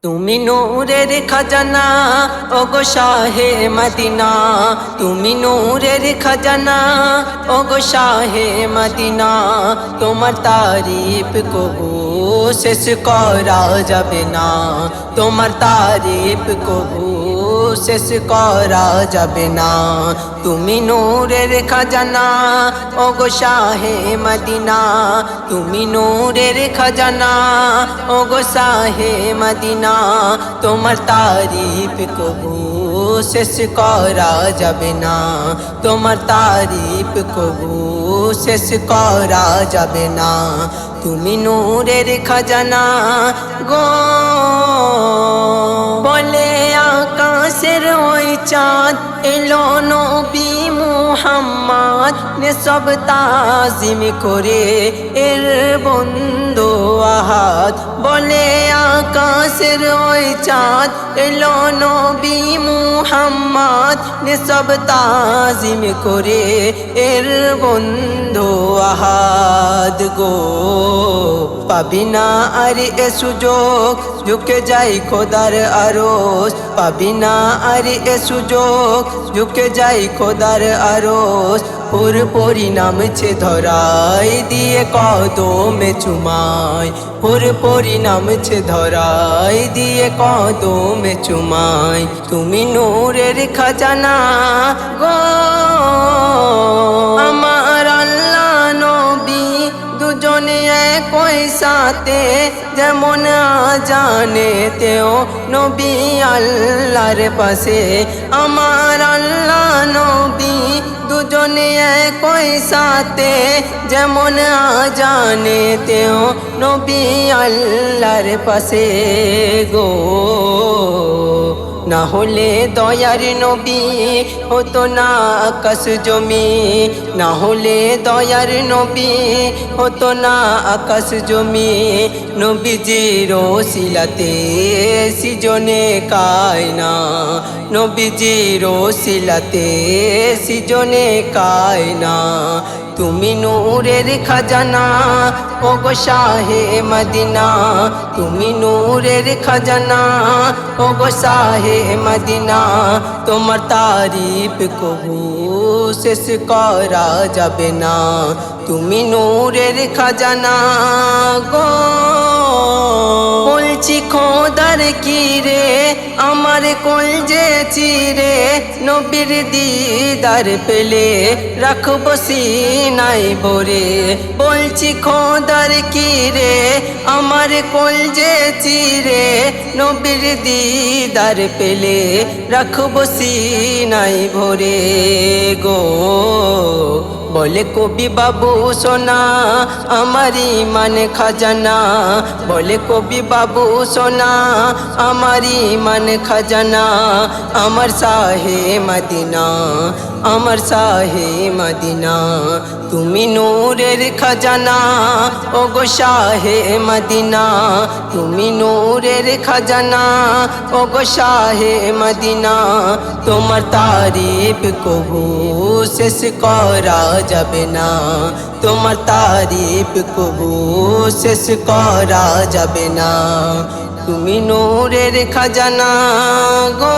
তুমি নূরের খাজানা ওগো শাহে মদিনা, তুমি নূরের খাজানা ওগো শাহে মদিনা। তোমার তারিফ কবু শেষ করা যাবে না, তোমার তারিফ কবু শেষ করা যাবে না। তুমি নূরের খাজানা ওগো শাহে মদিনা, তুমি নূরের খাজানা ওগো শাহে মদিনা। তোমার তারিফ কবু শেষ করা যাবে না, তোমার তারিফ কবু শেষ করা যাবে না। তুমি নূরের খাজানা গো, বলে আকাশের ওই চাঁদ এলো নবী মুহাম্মদ নে সব তাজিম করে এর বন্ধু আহাদ। বলে আকাশের ওই চাঁদ এলো নবী মুহাম্মদ নে সব তাজিম করে এর বন্ধু আহাদ গো। পাবি না আর এ সুযোগ ঝুঁকে যাই খোদার আরশ, পাবি না আর এ সুযোগ ঝুঁকে যাই খোদার আরশ। ওর পরিণামছে ধরাই দিয়ে কদমে চুমায়, ওর পরিণামছে ধরাই দিয়ে কদমে চুমায়। তুমি নূরের খাজানা গো, আমার আল্লাহ নবী দুজনে একই সাথে, যেমন আজানে তেও নবী আল্লাহর পাশে। আমার আল্লাহ নবী দুজনে একই সাথে, যেমন আজানে তেও নবী আল্লাহর পাশে গো। না হলে দয়ার নবী হতো না আকাশ জমি, না হলে দয়ার নবী হতো না আকাশ জমি। নবীজির ওসিলাতে সৃজনে কায়না, নবীজির ওসিলাতে সৃজনে কায়না। তুমি নূরের খাজানা ওগো শাহে মদিনা, তুমি নূরের খাজানা ওগো শাহে মদিনা। তোমার তারিফ কবু শেষ করা যাবে না, তুমি নূরের খাজানা গো। বলছি খোদার কি রে আমার কলজে চিরে, নবীর দিদার পেলে রাখবো সিনাই ভরে। বলছি খোদার কি রে আমার কলজে চিরে, নবীর দিদার পেলে রাখবো সিনাই ভরে গো। বলে কবি বাবু সোনা আমার ইমান খাজানা, বলে কবি বাবু সোনা আমার ইমান খাজানা। আমার শাহে মদিনা, আমার শাহে মদিনা, তুমি নূরের খাজানা ওগো শাহে মদিনা, তুমি নূরের খাজানা ওগো শাহে মদিনা। তোমার তারিফ কবু শেষ করা যাবে না, তোমার তারিফ কবু শেষ করা যাবে না। তুমি নূরের খাজানা গো।